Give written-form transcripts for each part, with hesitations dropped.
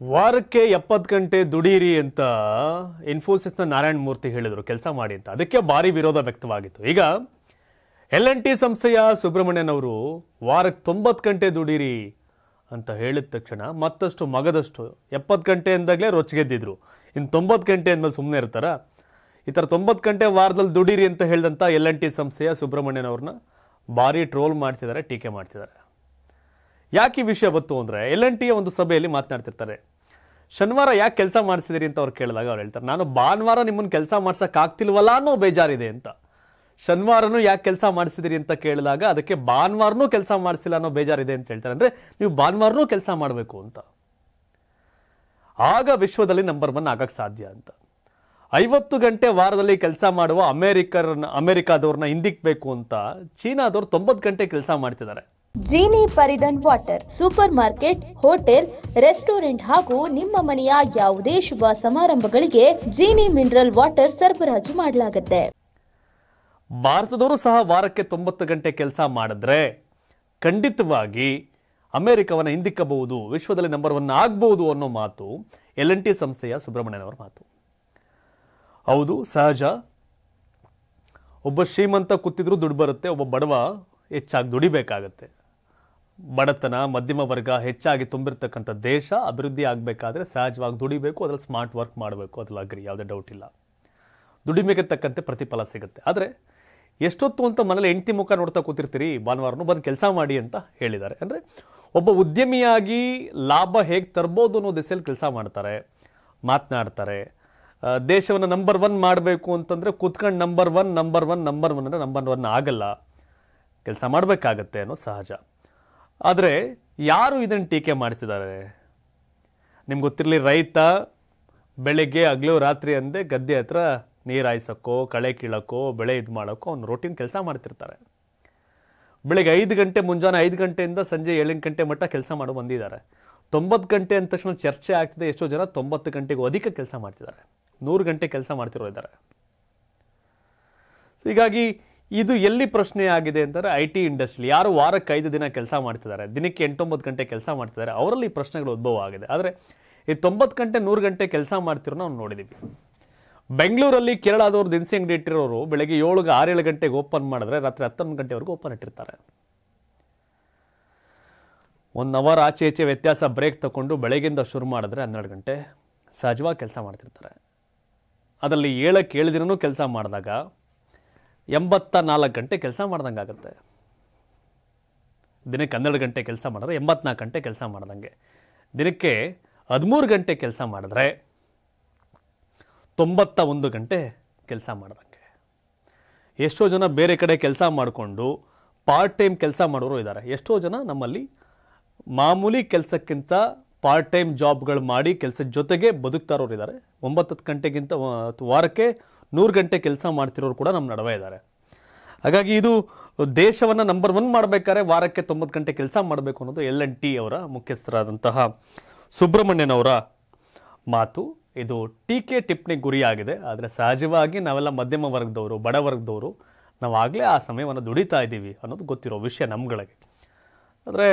ವಾರಕ್ಕೆ 70 ಗಂಟೆ ದುಡೀರಿ ಅಂತ ಇನ್ಫೋಸಿಸ್ನ ನಾರಾಯಣ ಮೂರ್ತಿ ಹೇಳಿದರು ಕೆಲಸ ಮಾಡಿ ಅಂತ. ಅದಕ್ಕೆ ಭಾರಿ ವಿರೋಧ ವ್ಯಕ್ತವಾಗಿತ್ತು. ಈಗ L&T ಸಂಸ್ಥೆಯ ಸುಬ್ರಹ್ಮಣ್ಯನ್ ಅವರು ವಾರಕ್ಕೆ 90 ಗಂಟೆ ದುಡೀರಿ ಅಂತ ಹೇಳಿದ ತಕ್ಷಣ ಮತ್ತಷ್ಟು ಮಗದಷ್ಟು 70 ಗಂಟೆ ಎಂದಾಗಲೇ ರೊಚ್ಚಿಗೆದ್ದಿದ್ರು. ಇನ್ನು 90 ಗಂಟೆ ಅಂದ್ಮೇಲೆ ಸುಮ್ಮನೆ ಇರ್ತಾರ? ಈ ಥರ 90 ಗಂಟೆ ವಾರದಲ್ಲಿ ದುಡೀರಿ ಅಂತ ಹೇಳಿದಂಥ L&T ಸಂಸ್ಥೆಯ ಸುಬ್ರಹ್ಮಣ್ಯನ್ ಅವ್ರನ್ನ ಭಾರಿ ಟ್ರೋಲ್ ಮಾಡ್ತಿದ್ದಾರೆ, ಟೀಕೆ ಮಾಡ್ತಿದ್ದಾರೆ. ಯಾಕೆ ಈ ವಿಷಯ ಬಂತು ಅಂದರೆ, L&Tಯ ಒಂದು ಸಭೆಯಲ್ಲಿ ಮಾತನಾಡ್ತಿರ್ತಾರೆ. ಶನಿವಾರ ಯಾಕೆ ಕೆಲಸ ಮಾಡಿಸಿದಿರಿ ಅಂತ ಅವ್ರು ಕೇಳಿದಾಗ ಅವ್ರು ಹೇಳ್ತಾರೆ, ನಾನು ಭಾನುವಾರ ನಿಮ್ಮನ್ನು ಕೆಲಸ ಮಾಡ್ಸೋಕ್ಕಾಗ್ತಿಲ್ವಲ್ಲ ಅನ್ನೋ ಬೇಜಾರಿದೆ ಅಂತ. ಶನಿವಾರನೂ ಯಾಕೆ ಕೆಲಸ ಮಾಡಿಸಿದಿರಿ ಅಂತ ಕೇಳಿದಾಗ ಅದಕ್ಕೆ ಭಾನುವಾರನೂ ಕೆಲಸ ಮಾಡಿಸಿಲ್ಲ ಅನ್ನೋ ಬೇಜಾರಿದೆ ಅಂತ ಹೇಳ್ತಾರೆ. ಅಂದರೆ ನೀವು ಭಾನುವಾರನೂ ಕೆಲಸ ಮಾಡಬೇಕು ಅಂತ, ಆಗ ವಿಶ್ವದಲ್ಲಿ ನಂಬರ್ 1 ಆಗಕ್ಕೆ ಸಾಧ್ಯ ಅಂತ. 50 ಗಂಟೆ ವಾರದಲ್ಲಿ ಕೆಲಸ ಮಾಡುವ ಅಮೆರಿಕಾದವ್ರನ್ನ ಹಿಂದಿಕ್ಬೇಕು ಅಂತ ಚೀನಾದವ್ರು 90 ಗಂಟೆ ಕೆಲಸ ಮಾಡ್ತಿದ್ದಾರೆ. ಜೀನಿ ಪರಿದನ್ water supermarket, hotel, restaurant ಹಾಗೂ ನಿಮ್ಮ ಮನೆಯ ಯಾವುದೇ ಶುಭ ಸಮಾರಂಭಗಳಿಗೆ ಜೀನಿ ಮಿನರಲ್ ವಾಟರ್ ಸರಬರಾಜು ಮಾಡಲಾಗುತ್ತೆ. ಭಾರತದವರು ಸಹ ವಾರಕ್ಕೆ 90 ಗಂಟೆ ಕೆಲಸ ಮಾಡಿದ್ರೆ ಖಂಡಿತವಾಗಿ ಅಮೆರಿಕವನ್ನ ಹಿಂದಿಕ್ಕಬಹುದು, ವಿಶ್ವದಲ್ಲಿ ನಂಬರ್ 1 ಆಗಬಹುದು ಅನ್ನೋ ಮಾತು L&T ಸಂಸ್ಥೆಯ ಸುಬ್ರಹ್ಮಣ್ಯನ್ ಅವರ ಮಾತು. ಹೌದು, ಸಹಜ. ಒಬ್ಬ ಶ್ರೀಮಂತ ಕೂತಿದ್ರು ದುಡ್ಡು ಬರುತ್ತೆ, ಒಬ್ಬ ಬಡವ ಹೆಚ್ಚಾಗಿ ದುಡಿಬೇಕಾಗತ್ತೆ. ಬಡತನ, ಮಧ್ಯಮ ವರ್ಗ ಹೆಚ್ಚಾಗಿ ತುಂಬಿರ್ತಕ್ಕಂಥ ದೇಶ ಅಭಿವೃದ್ಧಿ ಆಗಬೇಕಾದ್ರೆ ಸಹಜವಾಗಿ ದುಡಿಬೇಕು, ಅದ್ರಲ್ಲಿ ಸ್ಮಾರ್ಟ್ ವರ್ಕ್ ಮಾಡಬೇಕು, ಅದ್ರಲ್ಲಿ ಅಗ್ರಿ, ಯಾವುದೇ ಡೌಟ್ ಇಲ್ಲ. ದುಡಿಮೆಗೆ ತಕ್ಕಂತೆ ಪ್ರತಿಫಲ ಸಿಗುತ್ತೆ. ಆದರೆ ಎಷ್ಟೊತ್ತು ಅಂತ ಮನೇಲಿ ಹೆಂಡತಿ ಮುಖ ನೋಡ್ತಾ ಕೂತಿರ್ತೀರಿ, ಭಾನುವಾರನೂ ಬಂದು ಕೆಲಸ ಮಾಡಿ ಅಂತ ಹೇಳಿದ್ದಾರೆ. ಅಂದರೆ ಒಬ್ಬ ಉದ್ಯಮಿಯಾಗಿ ಲಾಭ ಹೇಗೆ ತರ್ಬೋದು ಅನ್ನೋ ದಿಸೆಯಲ್ಲಿ ಕೆಲಸ ಮಾಡ್ತಾರೆ, ಮಾತನಾಡ್ತಾರೆ. ದೇಶವನ್ನು ನಂಬರ್ 1 ಮಾಡಬೇಕು ಅಂತಂದರೆ ಕೂತ್ಕೊಂಡು ನಂಬರ್ ಒನ್ ಅಂದರೆ ನಂಬರ್ 1 ಆಗಲ್ಲ, ಕೆಲಸ ಮಾಡಬೇಕಾಗತ್ತೆ ಅನ್ನೋ ಸಹಜ. ಆದರೆ ಯಾರು ಇದನ್ನು ಟೀಕೆ ಮಾಡ್ತಿದ್ದಾರೆ? ನಿಮ್ಗೆ ಗೊತ್ತಿರಲಿ, ರೈತ ಬೆಳಗ್ಗೆ ಹಗಲು ರಾತ್ರಿ ಅಂದೆ ಗದ್ದೆ ಹತ್ರ ನೀರು ಹಾಯಿಸೋಕ್ಕೋ, ಕಳೆ ಕೀಳೋಕ್ಕೋ, ಬೆಳೆ ಇದು ಮಾಡೋಕ್ಕೋ ಅವ್ನು ರೋಟೀನ್ ಕೆಲಸ ಮಾಡ್ತಿರ್ತಾರೆ. ಬೆಳಗ್ಗೆ 5 ಗಂಟೆ, ಮುಂಜಾನೆ 5 ಗಂಟೆಯಿಂದ ಸಂಜೆ 7 ಗಂಟೆ ಮಟ್ಟ ಕೆಲಸ ಮಾಡಿ ಬಂದಿದ್ದಾರೆ. 90 ಗಂಟೆ ಅಂದ ತಕ್ಷಣ ಚರ್ಚೆ ಆಗ್ತಿದೆ. ಎಷ್ಟೋ ಜನ 90 ಗಂಟೆಗೂ ಅಧಿಕ ಕೆಲಸ ಮಾಡ್ತಿದ್ದಾರೆ, 100 ಗಂಟೆ ಕೆಲಸ ಮಾಡ್ತಿರೋ ಇದ್ದಾರೆ. ಹೀಗಾಗಿ ಇದು ಎಲ್ಲಿ ಪ್ರಶ್ನೆ ಆಗಿದೆ ಅಂತಂದರೆ, IT ಇಂಡಸ್ಟ್ರಿ ಯಾರು ವಾರಕ್ಕೆ 5 ದಿನ ಕೆಲಸ ಮಾಡ್ತಿದ್ದಾರೆ, ದಿನಕ್ಕೆ 8-9 ಗಂಟೆ ಕೆಲಸ ಮಾಡ್ತಿದ್ದಾರೆ, ಅವರಲ್ಲಿ ಈ ಪ್ರಶ್ನೆಗಳು ಉದ್ಭವ ಆಗಿದೆ. ಆದರೆ ಈ 90 ಗಂಟೆ 100 ಗಂಟೆ ಕೆಲಸ ಮಾಡ್ತಿರೋ ನಾವು ನೋಡಿದ್ದೀವಿ. ಬೆಂಗಳೂರಲ್ಲಿ ಕೇರಳದವ್ರು ದಿನಸಿ ಅಂಗಡಿ ಇಟ್ಟಿರೋರು ಬೆಳಗ್ಗೆ 6-7 ಗಂಟೆಗೆ ಓಪನ್ ಮಾಡಿದ್ರೆ ರಾತ್ರಿ 11 ಗಂಟೆವರೆಗೂ ಓಪನ್ ಇಟ್ಟಿರ್ತಾರೆ. 1 ಅವರ್ ಆಚೆ ಈಚೆ ವ್ಯತ್ಯಾಸ ಬ್ರೇಕ್ ತಗೊಂಡು ಬೆಳಗ್ಗೆಯಿಂದ ಶುರು ಮಾಡಿದ್ರೆ 12 ಗಂಟೆ ಸಹಜವಾಗಿ ಕೆಲಸ ಮಾಡ್ತಿರ್ತಾರೆ. ಅದರಲ್ಲಿ 7 ದಿನನೂ ಕೆಲಸ ಮಾಡಿದಾಗ 84 ಗಂಟೆ ಕೆಲಸ ಮಾಡ್ದಂಗೆ ಆಗುತ್ತೆ. ದಿನಕ್ಕೆ 12 ಗಂಟೆ ಕೆಲಸ ಮಾಡಿದ್ರೆ 84 ಗಂಟೆ ಕೆಲಸ ಮಾಡ್ದಂಗೆ. ದಿನಕ್ಕೆ 13 ಗಂಟೆ ಕೆಲಸ ಮಾಡಿದ್ರೆ 91 ಗಂಟೆ ಕೆಲಸ ಮಾಡ್ದಂಗೆ. ಎಷ್ಟೋ ಜನ ಬೇರೆ ಕಡೆ ಕೆಲಸ ಮಾಡಿಕೊಂಡು ಪಾರ್ಟ್ ಟೈಮ್ ಕೆಲಸ ಮಾಡೋರು ಇದ್ದಾರೆ. ಎಷ್ಟೋ ಜನ ನಮ್ಮಲ್ಲಿ ಮಾಮೂಲಿ ಕೆಲಸಕ್ಕಿಂತ ಪಾರ್ಟ್ ಟೈಮ್ ಜಾಬ್ಗಳು ಮಾಡಿ ಕೆಲಸದ ಜೊತೆಗೆ ಬದುಕ್ತಾ ಇರೋರು ಇದ್ದಾರೆ. 9 ಗಂಟೆಗಿಂತ ವಾರಕ್ಕೆ 100 ಗಂಟೆ ಕೆಲಸ ಮಾಡ್ತಿರೋರು ಕೂಡ ನಮ್ಮ ನಡುವೆ ಇದ್ದಾರೆ. ಹಾಗಾಗಿ ಇದು ದೇಶವನ್ನು ನಂಬರ್ 1 ಮಾಡಬೇಕಾದ್ರೆ ವಾರಕ್ಕೆ 90 ಗಂಟೆ ಕೆಲಸ ಮಾಡಬೇಕು ಅನ್ನೋದು L&T ಅವರ ಮುಖ್ಯಸ್ಥರಾದಂತಹ ಸುಬ್ರಹ್ಮಣ್ಯನ್ ಅವರ ಮಾತು. ಇದು ಟೀಕೆ ಟಿಪ್ಪಣಿ ಗುರಿಯಾಗಿದೆ. ಆದರೆ ಸಹಜವಾಗಿ ನಾವೆಲ್ಲ ಮಧ್ಯಮ ವರ್ಗದವರು, ಬಡ ವರ್ಗದವರು, ನಾವಾಗಲೇ ಆ ಸಮಯವನ್ನು ದುಡಿತಾ ಇದ್ದೀವಿ ಅನ್ನೋದು ಗೊತ್ತಿರೋ ವಿಷಯ ನಮ್ಗಳಿಗೆ. ಆದರೆ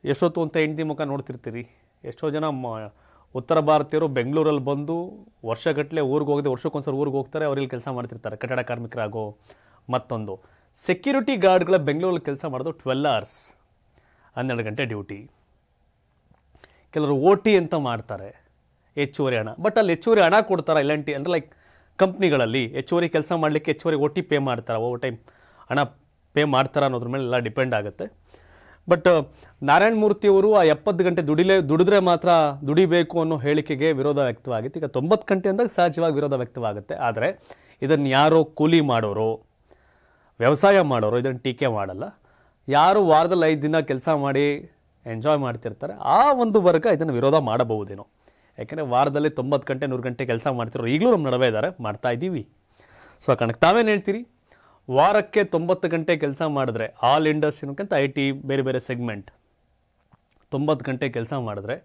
ಎಷ್ಟೊತ್ತು ಅಂತ ಹೆಂಡತಿ ಮುಖ ನೋಡ್ತಿರ್ತೀರಿ. ಎಷ್ಟೋ ಜನ ಉತ್ತರ ಭಾರತೀಯರು ಬೆಂಗಳೂರಲ್ಲಿ ಬಂದು ವರ್ಷಗಟ್ಟಲೆ ಊರಿಗೆ ಹೋಗದೆ ವರ್ಷಕ್ಕೊಂದ್ಸಲ ಊರಿಗೆ ಹೋಗ್ತಾರೆ, ಅವ್ರಲ್ಲಿ ಕೆಲಸ ಮಾಡ್ತಿರ್ತಾರೆ. ಕಟ್ಟಡ ಕಾರ್ಮಿಕರಾಗೋ, ಮತ್ತೊಂದು ಸೆಕ್ಯೂರಿಟಿ ಗಾರ್ಡ್ಗಳ ಬೆಂಗಳೂರಲ್ಲಿ ಕೆಲಸ ಮಾಡೋದು 12 hours, 12 ಗಂಟೆ ಡ್ಯೂಟಿ. ಕೆಲವರು OT ಅಂತ ಮಾಡ್ತಾರೆ, ಹೆಚ್ಚುವರಿ ಹಣ. ಬಟ್ ಅಲ್ಲಿ ಹೆಚ್ಚುವರಿ ಹಣ ಕೊಡ್ತಾರೆ L&T ಅಂದರೆ ಲೈಕ್ ಕಂಪ್ನಿಗಳಲ್ಲಿ ಹೆಚ್ಚುವರಿ ಕೆಲಸ ಮಾಡಲಿಕ್ಕೆ ಹೆಚ್ಚುವರಿ OT ಪೇ ಮಾಡ್ತಾರೆ, ಓವರ್ ಟೈಮ್ ಹಣ ಪೇ ಮಾಡ್ತಾರೆ ಅನ್ನೋದ್ರ ಮೇಲೆ ಎಲ್ಲ ಡಿಪೆಂಡ್ ಆಗುತ್ತೆ. ಬಟ್ ನಾರಾಯಣ ಮೂರ್ತಿಯವರು ಆ 70 ಗಂಟೆ ದುಡಿದ್ರೆ ಮಾತ್ರ ದುಡಿಬೇಕು ಅನ್ನೋ ಹೇಳಿಕೆಗೆ ವಿರೋಧ ವ್ಯಕ್ತವಾಗಿತ್ತು. ಈಗ 90 ಗಂಟೆ ಅಂದಾಗ ಸಹಜವಾಗಿ ವಿರೋಧ ವ್ಯಕ್ತವಾಗುತ್ತೆ. ಆದರೆ ಇದನ್ನು ಯಾರೋ ಕೂಲಿ ಮಾಡೋರು, ವ್ಯವಸಾಯ ಮಾಡೋರು ಇದನ್ನು ಟೀಕೆ ಮಾಡಲ್ಲ. ಯಾರು ವಾರದಲ್ಲಿ 5 ದಿನ ಕೆಲಸ ಮಾಡಿ ಎಂಜಾಯ್ ಮಾಡ್ತಿರ್ತಾರೆ ಆ ಒಂದು ವರ್ಗ ಇದನ್ನು ವಿರೋಧ ಮಾಡಬಹುದೇನೋ. ಯಾಕೆಂದರೆ ವಾರದಲ್ಲಿ 90 ಗಂಟೆ 100 ಗಂಟೆ ಕೆಲಸ ಮಾಡ್ತಿರೋ ಈಗಲೂ ನಮ್ಮ ನಡುವೆ ಇದ್ದಾರೆ, ಮಾಡ್ತಾ ಇದ್ದೀವಿ. ಸೊ ಆ ಕಣಕ್ಕೆ ತಾವೇನು ಹೇಳ್ತೀರಿ? ವಾರಕ್ಕೆ 90 ಗಂಟೆ ಕೆಲಸ ಮಾಡಿದ್ರೆ ಆಲ್ ಇಂಡಸ್ಟ್ರಿನಕ್ಕಿಂತ IT ಬೇರೆ ಬೇರೆ ಸೆಗ್ಮೆಂಟ್ 90 ಗಂಟೆ ಕೆಲಸ ಮಾಡಿದ್ರೆ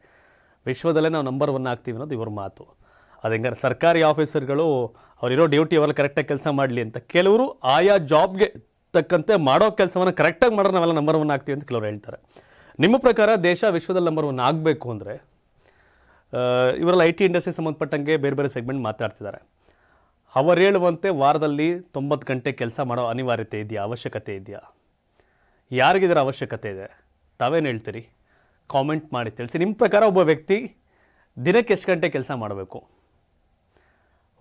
ವಿಶ್ವದಲ್ಲೇ ನಾವು ನಂಬರ್ 1 ಆಗ್ತೀವಿ ಅನ್ನೋದು ಇವ್ರ ಮಾತು. ಅದು ಹೆಂಗಾರೆ ಸರ್ಕಾರಿ ಆಫೀಸರ್ಗಳು ಅವರಿರೋ ಡ್ಯೂಟಿ ಅವರೆಲ್ಲ ಕರೆಕ್ಟಾಗಿ ಕೆಲಸ ಮಾಡಲಿ ಅಂತ, ಕೆಲವರು ಆಯಾ ಜಾಬ್ಗೆ ತಕ್ಕಂತೆ ಮಾಡೋ ಕೆಲಸವನ್ನು ಕರೆಕ್ಟಾಗಿ ಮಾಡಿದ್ರೆ ನಾವೆಲ್ಲ ನಂಬರ್ 1 ಆಗ್ತೀವಿ ಅಂತ ಕೆಲವರು ಹೇಳ್ತಾರೆ. ನಿಮ್ಮ ಪ್ರಕಾರ ದೇಶ ವಿಶ್ವದಲ್ಲಿ ನಂಬರ್ 1 ಆಗಬೇಕು ಅಂದರೆ ಇವರೆಲ್ಲ IT ಇಂಡಸ್ಟ್ರಿ ಸಂಬಂಧಪಟ್ಟಂಗೆ ಬೇರೆ ಬೇರೆ ಸೆಗ್ಮೆಂಟ್ ಮಾತಾಡ್ತಿದ್ದಾರೆ. ಅವರು ಹೇಳುವಂತೆ ವಾರದಲ್ಲಿ 90 ಗಂಟೆ ಕೆಲಸ ಮಾಡೋ ಅನಿವಾರ್ಯತೆ ಇದೆಯಾ, ಅವಶ್ಯಕತೆ ಇದೆಯಾ? ಯಾರಿಗಿದರ ಅವಶ್ಯಕತೆ ಇದೆ? ತಾವೇನು ಹೇಳ್ತೀರಿ? ಕಾಮೆಂಟ್ ಮಾಡಿ ತಿಳಿಸಿ. ನಿಮ್ಮ ಪ್ರಕಾರ ಒಬ್ಬ ವ್ಯಕ್ತಿ ದಿನಕ್ಕೆ ಎಷ್ಟು ಗಂಟೆ ಕೆಲಸ ಮಾಡಬೇಕು,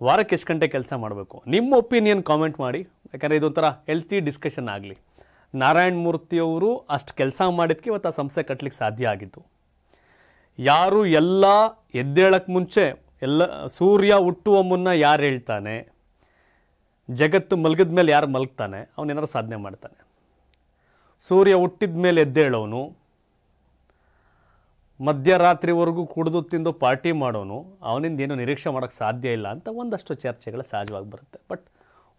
ವಾರಕ್ಕೆ ಎಷ್ಟು ಗಂಟೆ ಕೆಲಸ ಮಾಡಬೇಕು? ನಿಮ್ಮ ಒಪಿನಿಯನ್ ಕಾಮೆಂಟ್ ಮಾಡಿ. ಯಾಕಂದರೆ ಇದೊಂಥರ ಹೆಲ್ತಿ ಡಿಸ್ಕಷನ್ ಆಗಲಿ. ನಾರಾಯಣ ಮೂರ್ತಿಯವರು ಅಷ್ಟು ಕೆಲಸ ಮಾಡಿದ್ದಕ್ಕೆ ಇವತ್ತು ಆ ಸಂಸ್ಥೆ ಕಟ್ಟಲಿಕ್ಕೆ ಸಾಧ್ಯ ಆಗಿತ್ತು. ಯಾರು ಎಲ್ಲ ಎದ್ದೇಳಕ್ಕೆ ಮುಂಚೆ ಸೂರ್ಯ ಹುಟ್ಟುವ ಮುನ್ನ ಯಾರು ಹೇಳ್ತಾನೆ, ಜಗತ್ತು ಮಲಗಿದ ಮೇಲೆ ಯಾರು ಮಲಗ್ತಾನೆ, ಅವನೇನಾರು ಸಾಧನೆ ಮಾಡ್ತಾನೆ. ಸೂರ್ಯ ಹುಟ್ಟಿದ ಮೇಲೆ ಎದ್ದೇಳೋನು, ಮಧ್ಯರಾತ್ರಿವರೆಗೂ ಕುಡಿದು ತಿಂದು ಪಾರ್ಟಿ ಮಾಡೋನು, ಅವನಿಂದ ಏನು ನಿರೀಕ್ಷೆ ಮಾಡೋಕ್ಕೆ ಸಾಧ್ಯ ಇಲ್ಲ ಅಂತ ಒಂದಷ್ಟು ಚರ್ಚೆಗಳು ಸಹಜವಾಗಿ ಬರುತ್ತೆ. ಬಟ್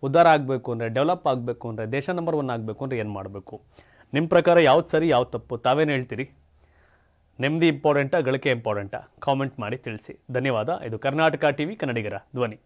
ಉದ್ಧಾರ ಆಗಬೇಕು ಅಂದರೆ, ಡೆವಲಪ್ ಆಗಬೇಕು ಅಂದರೆ, ದೇಶ ನಂಬರ್ 1 ಆಗಬೇಕು ಅಂದರೆ ಏನು ಮಾಡಬೇಕು? ನಿಮ್ಮ ಪ್ರಕಾರ ಯಾವ್ದು ಸರಿ, ಯಾವ್ದು ತಪ್ಪು? ತಾವೇನು ಹೇಳ್ತೀರಿ? ನೆಮ್ಮದಿ ಇಂಪಾರ್ಟೆಂಟಾ, ಗಳಿಕೆ ಇಂಪಾರ್ಟೆಂಟಾ? ಕಾಮೆಂಟ್ ಮಾಡಿ ತಿಳಿಸಿ. ಧನ್ಯವಾದ. ಇದು ಕರ್ನಾಟಕ ಟಿವಿ, ಕನ್ನಡಿಗರ ಧ್ವನಿ.